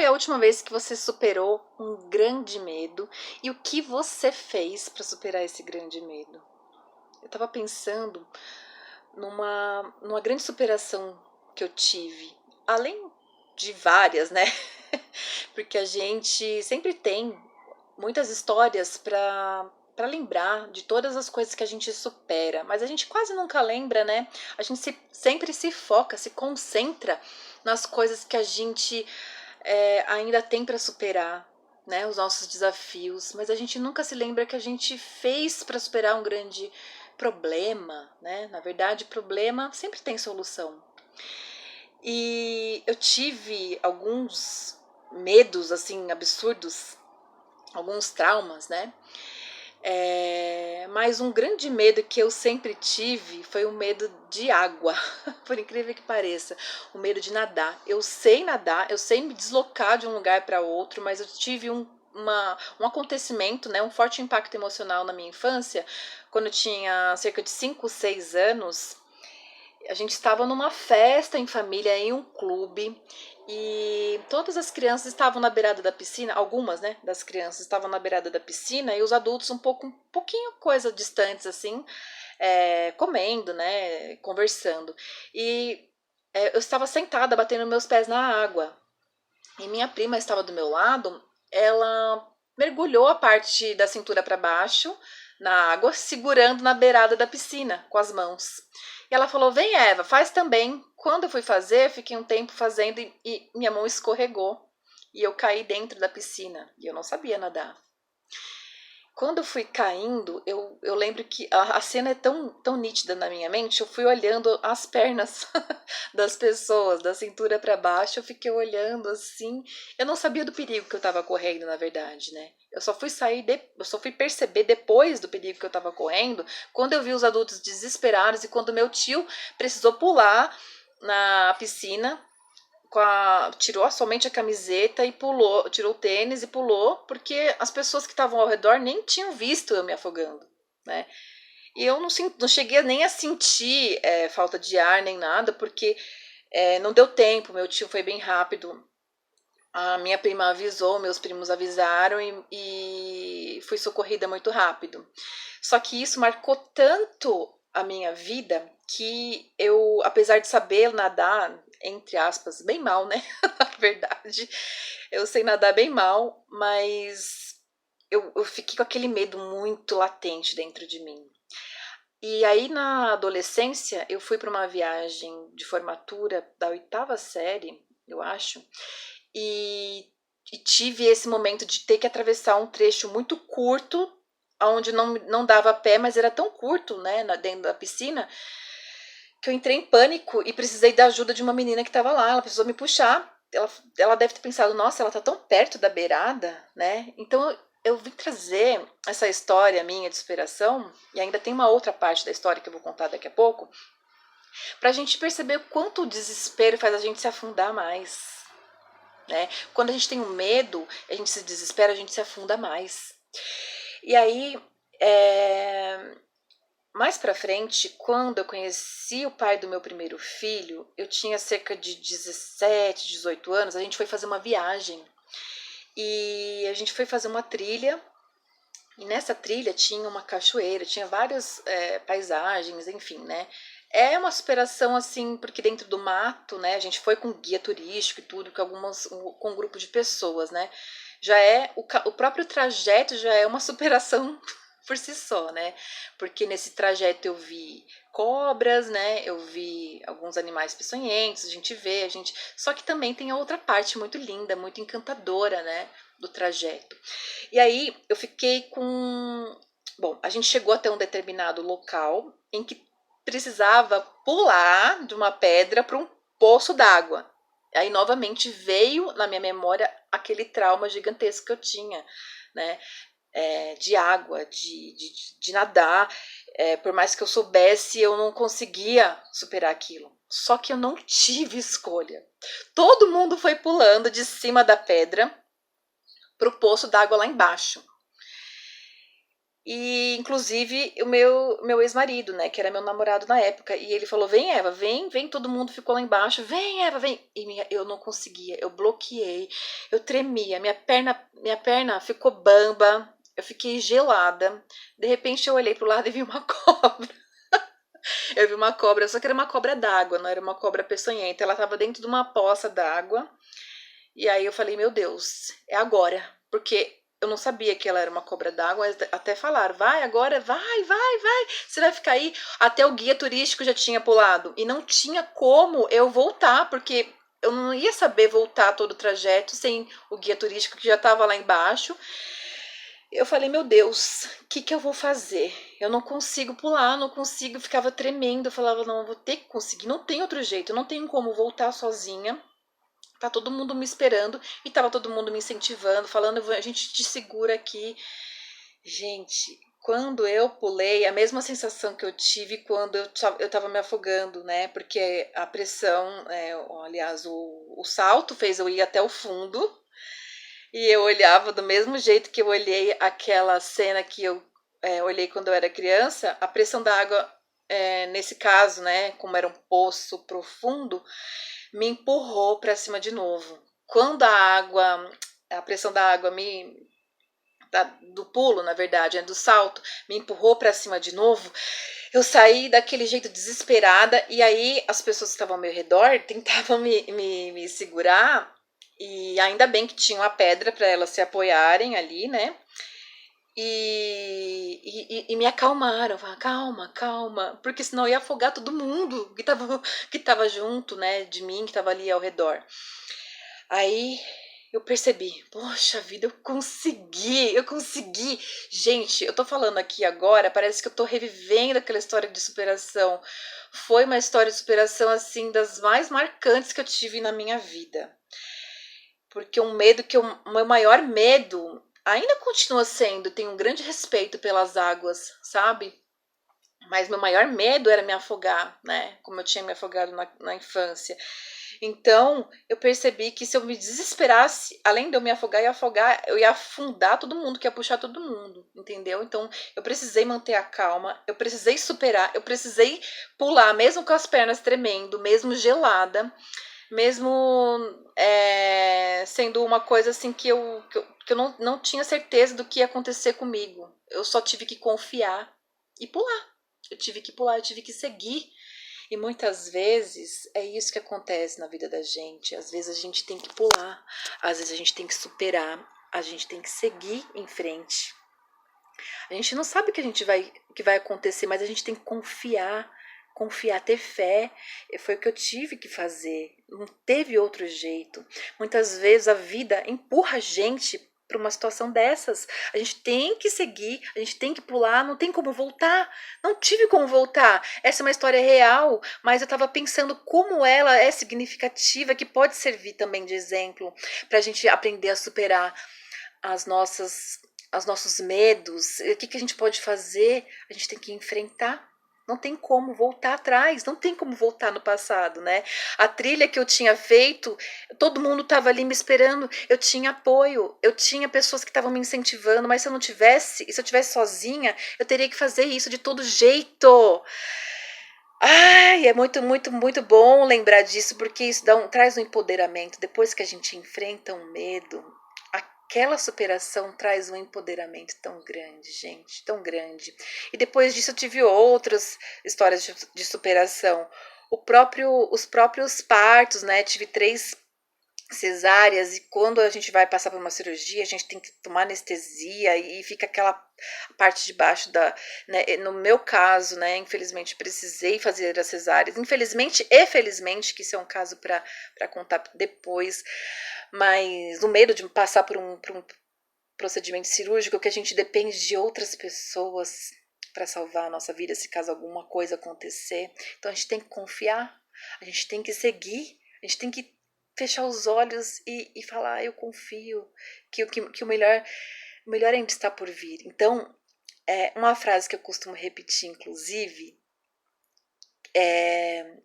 foi a última vez que você superou um grande medo e o que você fez para superar esse grande medo? Eu estava pensando numa grande superação que eu tive, além de várias, né? Porque a gente sempre tem muitas histórias para lembrar de todas as coisas que a gente supera, mas a gente quase nunca lembra, né? A gente sempre se foca, se concentra nas coisas que a gente ainda tem para superar, né? Os nossos desafios, mas a gente nunca se lembra que a gente fez para superar um grande problema, né? Na verdade, problema sempre tem solução. E eu tive alguns medos assim absurdos, alguns traumas, né? Mas um grande medo que eu sempre tive foi o medo de água, por incrível que pareça, o medo de nadar. Eu sei nadar, eu sei me deslocar de um lugar para outro, mas eu tive um acontecimento, né, um forte impacto emocional na minha infância, quando eu tinha cerca de 5, 6 anos. A gente estava numa festa em família, em um clube, e todas as crianças estavam na beirada da piscina, algumas, né, das crianças estavam na beirada da piscina, e os adultos um pouquinho coisa distantes, assim, comendo, né, conversando. E eu estava sentada, batendo meus pés na água, e minha prima estava do meu lado, ela mergulhou a parte da cintura para baixo na água, segurando na beirada da piscina com as mãos. E ela falou: "Vem, Eva, faz também". Quando eu fui fazer, fiquei um tempo fazendo e minha mão escorregou e eu caí dentro da piscina e eu não sabia nadar. Quando eu fui caindo, eu lembro que a cena é tão nítida na minha mente, eu fui olhando as pernas das pessoas, da cintura para baixo, eu fiquei olhando assim, eu não sabia do perigo que eu estava correndo, na verdade, né? Eu só fui perceber depois do perigo que eu estava correndo, quando eu vi os adultos desesperados e quando meu tio precisou pular na piscina, tirou somente a camiseta e pulou, tirou o tênis e pulou, porque as pessoas que estavam ao redor nem tinham visto eu me afogando, né? E eu não cheguei nem a sentir falta de ar nem nada, porque não deu tempo, meu tio foi bem rápido. A minha prima avisou, meus primos avisaram e fui socorrida muito rápido. Só que isso marcou tanto a minha vida que eu, apesar de saber nadar, entre aspas, bem mal, né? Na verdade, eu sei nadar bem mal, mas eu fiquei com aquele medo muito latente dentro de mim. E aí, na adolescência, eu fui para uma viagem de formatura da oitava série, eu acho, e, e tive esse momento de ter que atravessar um trecho muito curto, onde não dava pé, mas era tão curto, né, dentro da piscina, que eu entrei em pânico e precisei da ajuda de uma menina que estava lá. Ela precisou me puxar. Ela deve ter pensado, nossa, ela tá tão perto da beirada, né? Então eu vim trazer essa história minha de superação, e ainda tem uma outra parte da história que eu vou contar daqui a pouco, pra gente perceber o quanto o desespero faz a gente se afundar mais, né? Quando a gente tem um medo, a gente se desespera, a gente se afunda mais. E aí, mais pra frente, quando eu conheci o pai do meu primeiro filho, eu tinha cerca de 17, 18 anos, a gente foi fazer uma viagem. E a gente foi fazer uma trilha, e nessa trilha tinha uma cachoeira, tinha várias paisagens, enfim, né? É uma superação assim, porque dentro do mato, né? A gente foi com guia turístico e tudo, com um grupo de pessoas, né? Já o próprio trajeto já é uma superação por si só, né? Porque nesse trajeto eu vi cobras, né? Eu vi alguns animais peçonhentos, só que também tem a outra parte muito linda, muito encantadora, né, do trajeto. E aí eu fiquei com, bom, a gente chegou até um determinado local em que precisava pular de uma pedra para um poço d'água. Aí novamente veio na minha memória aquele trauma gigantesco que eu tinha, né? De água, de nadar. Por mais que eu soubesse, eu não conseguia superar aquilo. Só que eu não tive escolha. Todo mundo foi pulando de cima da pedra para o poço d'água lá embaixo. E, inclusive, o meu ex-marido, né, que era meu namorado na época, e ele falou: vem, Eva, vem, todo mundo ficou lá embaixo, vem, Eva, vem. E eu não conseguia, eu bloqueei, eu tremia, minha perna ficou bamba, eu fiquei gelada. De repente eu olhei pro lado e vi uma cobra. Eu vi uma cobra, só que era uma cobra d'água, não era uma cobra peçonhenta. Ela tava dentro de uma poça d'água. E aí eu falei, meu Deus, é agora. Porque eu não sabia que ela era uma cobra d'água, até falaram, vai agora, vai, você vai ficar aí. Até o guia turístico já tinha pulado. E não tinha como eu voltar, porque eu não ia saber voltar todo o trajeto sem o guia turístico que já estava lá embaixo. Eu falei, meu Deus, o que eu vou fazer? Eu não consigo pular, não consigo, ficava tremendo. Eu falava, não, eu vou ter que conseguir, não tem outro jeito, eu não tenho como voltar sozinha. Tá todo mundo me esperando e tava todo mundo me incentivando, falando, a gente te segura aqui. Gente, quando eu pulei, a mesma sensação que eu tive quando eu tava me afogando, né? Porque a pressão, aliás, o salto fez eu ir até o fundo. E eu olhava do mesmo jeito que eu olhei aquela cena que eu olhei quando eu era criança. A pressão da água, nesse caso, né? Como era um poço profundo, me empurrou para cima de novo. Quando a pressão da água do pulo, na verdade, do salto, me empurrou para cima de novo, eu saí daquele jeito desesperada, e aí as pessoas que estavam ao meu redor tentavam me segurar, e ainda bem que tinha uma pedra para elas se apoiarem ali, né? E me acalmaram, falaram, calma, calma, porque senão eu ia afogar todo mundo que tava junto, né, de mim, que tava ali ao redor. Aí eu percebi, poxa vida, eu consegui. Gente, eu tô falando aqui agora, parece que eu tô revivendo aquela história de superação. Foi uma história de superação, assim, das mais marcantes que eu tive na minha vida. Porque um medo o meu maior medo ainda continua sendo, tenho um grande respeito pelas águas, sabe? Mas meu maior medo era me afogar, né? Como eu tinha me afogado na infância. Então, eu percebi que se eu me desesperasse, além de eu me afogar, eu ia afundar todo mundo, que ia puxar todo mundo, entendeu? Então, eu precisei manter a calma, eu precisei superar, eu precisei pular, mesmo com as pernas tremendo, mesmo gelada, mesmo sendo uma coisa assim que eu não tinha certeza do que ia acontecer comigo. Eu só tive que confiar e pular. Eu tive que pular, eu tive que seguir. E muitas vezes é isso que acontece na vida da gente. Às vezes a gente tem que pular, às vezes a gente tem que superar, a gente tem que seguir em frente. A gente não sabe o que vai acontecer, mas a gente tem que confiar, ter fé. Foi o que eu tive que fazer. Não teve outro jeito. Muitas vezes a vida empurra a gente para uma situação dessas. A gente tem que seguir, a gente tem que pular, não tem como voltar. Não tive como voltar. Essa é uma história real, mas eu estava pensando como ela é significativa, que pode servir também de exemplo para a gente aprender a superar as nossas, os nossos medos. O que a gente pode fazer? A gente tem que enfrentar. Não tem como voltar atrás, não tem como voltar no passado, né? A trilha que eu tinha feito, todo mundo estava ali me esperando, eu tinha apoio, eu tinha pessoas que estavam me incentivando, mas se eu não tivesse, e se eu tivesse sozinha, eu teria que fazer isso de todo jeito. Ai, é muito, muito, muito bom lembrar disso, porque isso traz um empoderamento. Depois que a gente enfrenta um medo, aquela superação traz um empoderamento tão grande, gente, tão grande. E depois disso eu tive outras histórias de superação. Os próprios partos, né? Tive 3 cesáreas, e quando a gente vai passar por uma cirurgia, a gente tem que tomar anestesia e fica aquela parte de baixo né, no meu caso, né, infelizmente precisei fazer as cesáreas, infelizmente e felizmente, que isso é um caso para contar depois, mas o medo de passar por um procedimento cirúrgico, que a gente depende de outras pessoas para salvar a nossa vida se caso alguma coisa acontecer. Então a gente tem que confiar, a gente tem que seguir, a gente tem que fechar os olhos e falar, eu confio que o melhor ainda está por vir. Então, uma frase que eu costumo repetir, inclusive, é: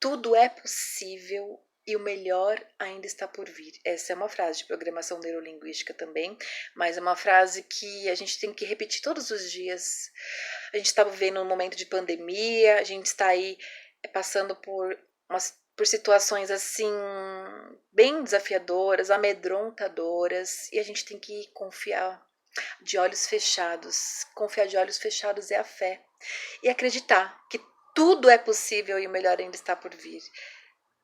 tudo é possível e o melhor ainda está por vir. Essa é uma frase de programação neurolinguística também, mas é uma frase que a gente tem que repetir todos os dias. A gente está vivendo um momento de pandemia, a gente está aí passando por situações assim bem desafiadoras, amedrontadoras, e a gente tem que confiar de olhos fechados. Confiar de olhos fechados é a fé. E acreditar que tudo é possível e o melhor ainda está por vir.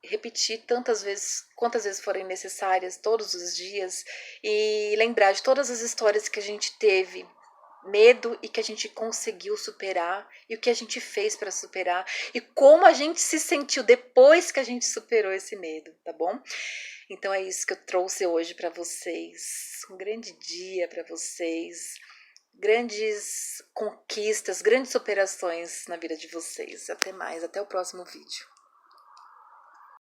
Repetir tantas vezes, quantas vezes forem necessárias, todos os dias, e lembrar de todas as histórias que a gente teve medo e que a gente conseguiu superar, e o que a gente fez para superar, e como a gente se sentiu depois que a gente superou esse medo, tá bom? Então é isso que eu trouxe hoje para vocês. Um grande dia para vocês, grandes conquistas, grandes superações na vida de vocês. Até mais, até o próximo vídeo.